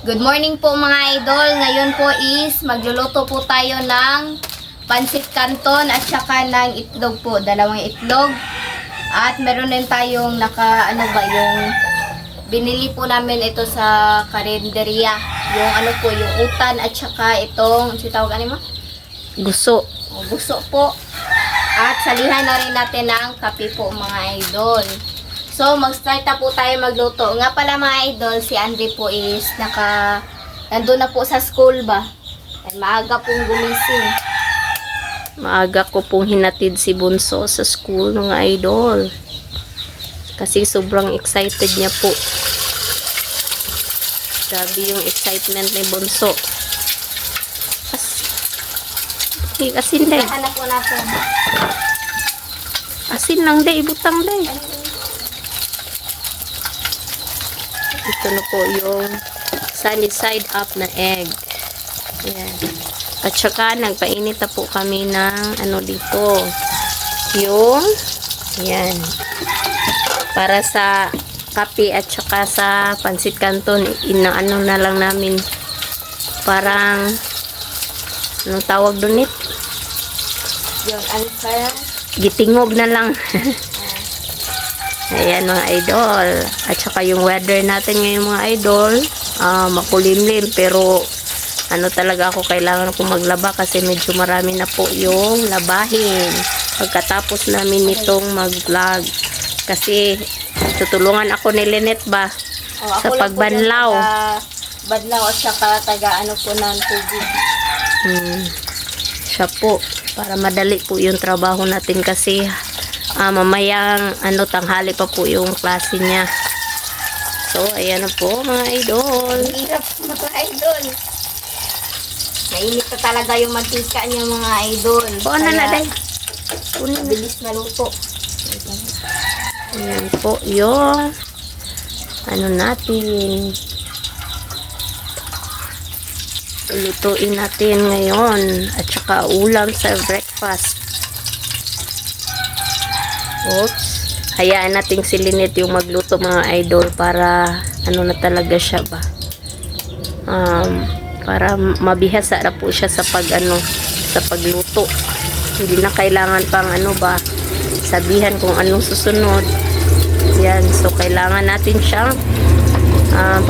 Good morning po mga idol. Ngayon po is magluluto po tayo ng pansit canton at saka ng itlog po. Dalawang itlog. At meron din tayong yung binili po namin ito sa karinderya. Yung yung utan at saka itong, tawag mo? Gusto. Gusto po. At salihan na rin natin ng kape po mga idol. So, mag-start na po tayo magluto. Nga pala mga idol, si Andre po is nandun na po sa school ba? Ay, maaga pong gumising. Maaga ko pong hinatid si Bunso sa school mga idol. Kasi sobrang excited niya po. Grabe yung excitement ni Bunso. Asin day. Hanap po natin. Asin lang day, ibutang day. Ito na po yung sunny side up na egg. Ayan. At saka nagpainit na po kami ng dito. Yung ayan. Para sa kape at saka sa pansit canton, na lang namin. Parang anong tawag doon it? Yung answer. Gitingog na lang. Ayan mga idol. At saka yung weather natin ngayon mga idol, makulimlim pero talaga ako kailangan ko maglaba kasi medyo marami na po yung labahin pagkatapos namin nitong mag-vlog. Kasi tutulungan ako ni Lynette ba sa pagbanlaw. Badlaw at saka po ng tubig. Siya po para madali po yung trabaho natin kasi mamayang tanghali pa po yung klase niya. So ayan na po mga idol. Hirap mga idol. Mainit na talaga yung mantika niya mga idol. Ano na day? Mabilis na luto. Ayan po yung natin. Lutuin natin ngayon at saka ulam sa breakfast. Oops. Hayaan natin si Lynette yung magluto mga idol para na talaga siya ba. Para mabihasa na po siya sa sa pagluto. Hindi na kailangan pang sabihan kung anong susunod. Yan. So kailangan natin siyang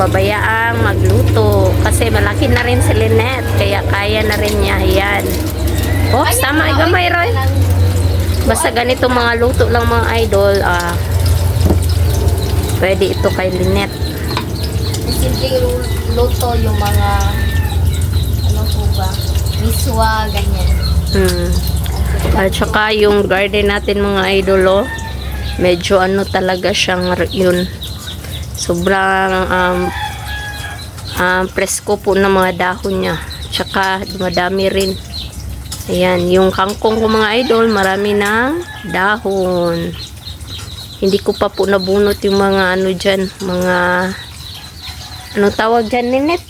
pabayaang magluto kasi malaki na rin si Lynette kaya kaya na rin niya. Yan. Oh, sama gamay Roy. Basta ganito mga luto lang mga idol, pwede ito kay Lynette. Simpleng luto yung mga miswa, ganyan. At saka yung garden natin mga idol, medyo talaga siyang yun. Sobrang presko po ng mga dahon niya. Tsaka dumadami rin. Ayan, yung kangkong ko mga idol, marami ng dahon. Hindi ko pa po nabunot yung mga dyan, mga anong tawag dyan, Lynette?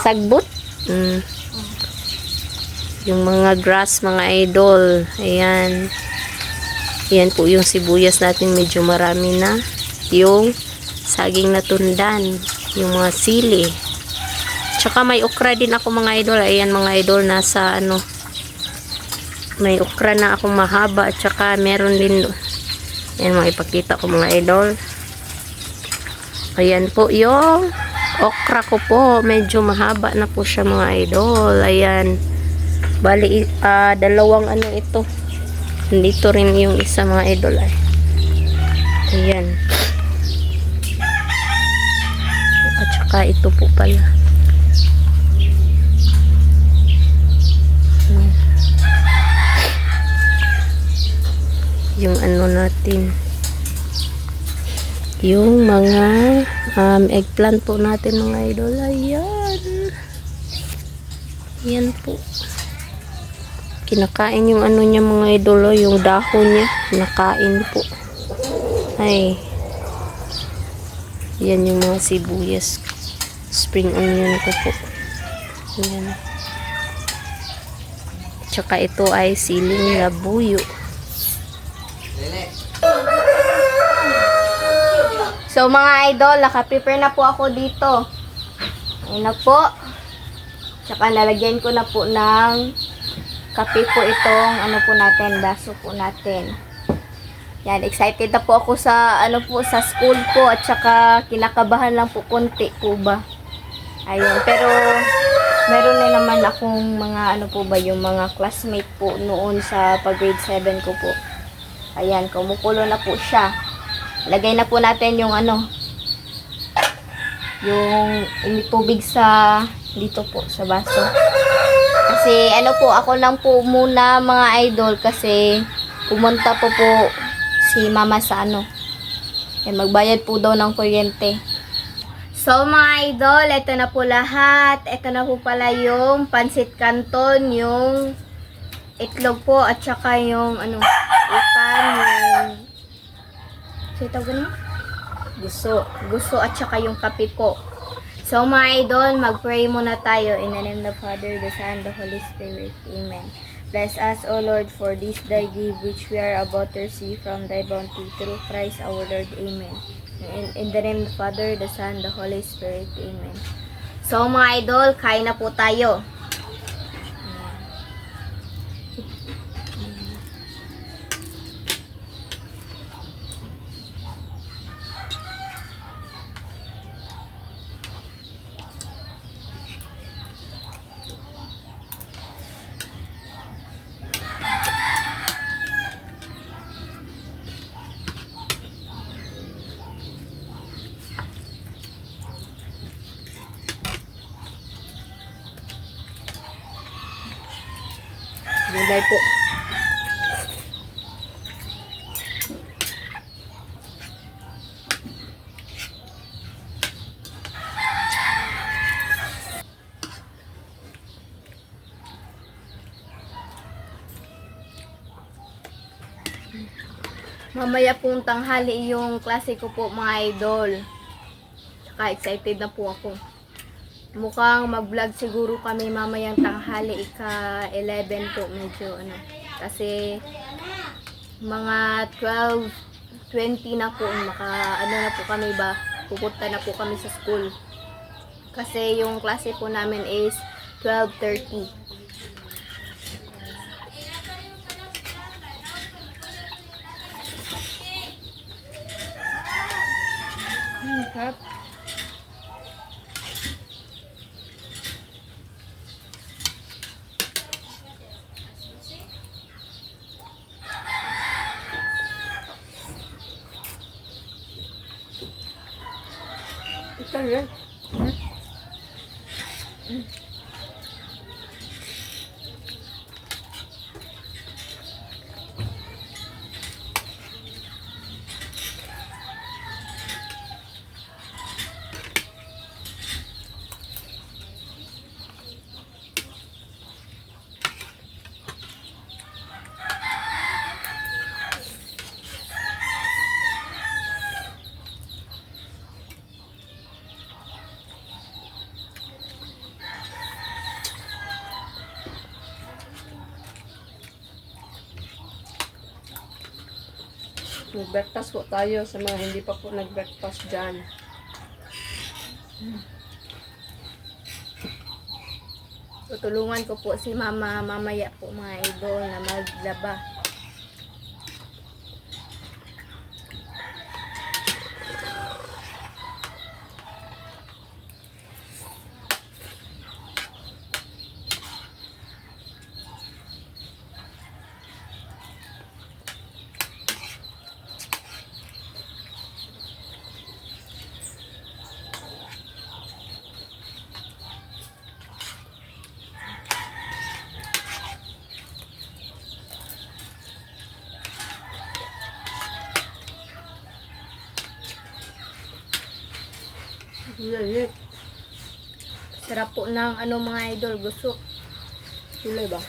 Sagbot? Yung mga grass mga idol. Ayan. Ayan po yung sibuyas natin, medyo marami na. Yung saging na tundan, yung mga sili. Tsaka may okra din ako mga idol. Ayan mga idol, nasa may okra na akong mahaba. At saka meron din. Ayan, makipakita ko mga idol. Ayan po yung okra ko po. Medyo mahaba na po siya mga idol. Ayan. Bali, dalawang ito. Dito rin yung isa mga idol. Ayan. At saka ito po pala. Yung natin, yung mga eggplant po natin mga idol. Ayan. Ayan po. Kinakain yung niya mga idol, yung dahon niya. Nakain po. Ay. Yan yung mga sibuyas. Spring onion ko po. Ayan. Tsaka ito ay siling labuyo. So mga idol, naka-prepare na po ako dito. Ayan na po. Tsaka nalagyan ko na po ng kape po itong ano po natin, baso po natin. Yan, excited na po ako sa ano po sa school po at tsaka kinakabahan lang po konti po ba. Ayun, pero meron na naman akong mga ano po ba yung mga classmate po noon sa pag grade 7 ko po. Ayan, kumukulo na po siya. Lagay na po natin yung ano, yung tubig sa dito po sa baso. Kasi ano po, ako lang po muna mga idol kasi pumunta po si mama sa ano. Magbayad po daw ng kuryente. So mga idol, ito na po lahat. Ito na po pala yung pansit canton, yung itlog po at saka yung ano, utan, yung sino tawag mo? Gusto at saka yung kape po. So mga idol, mag-pray muna tayo in the name of the Father, the Son, the Holy Spirit. Amen. Bless us, O Lord, for this thy gift which we are about to receive from thy bounty through Christ our Lord. Amen. In the name of the Father, the Son, the Holy Spirit. Amen. So mga idol, kain na po tayo. Gulay po. Mamaya pong tanghali yung klase ko po mga idol. Tsaka excited na po ako. Mukhang mag-vlog siguro kami mamayang tanghali ika-11 po medyo ano. Kasi mga 12:20 na po ano na po kami ba, pupunta na po kami sa school. Kasi yung klase po namin is 12:30. Sarap. Ito rin. Nag-breakfast po tayo sa mga hindi pa po nag-breakfast dyan. Tutulungan ko po si mama mamaya po mga idol na maglaba. Sarap po ng ano mga idol, gusto. Kulay ba?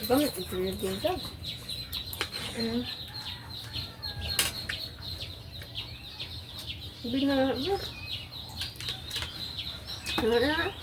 Gamit ito yung ginsan. Hindi na. Ano na?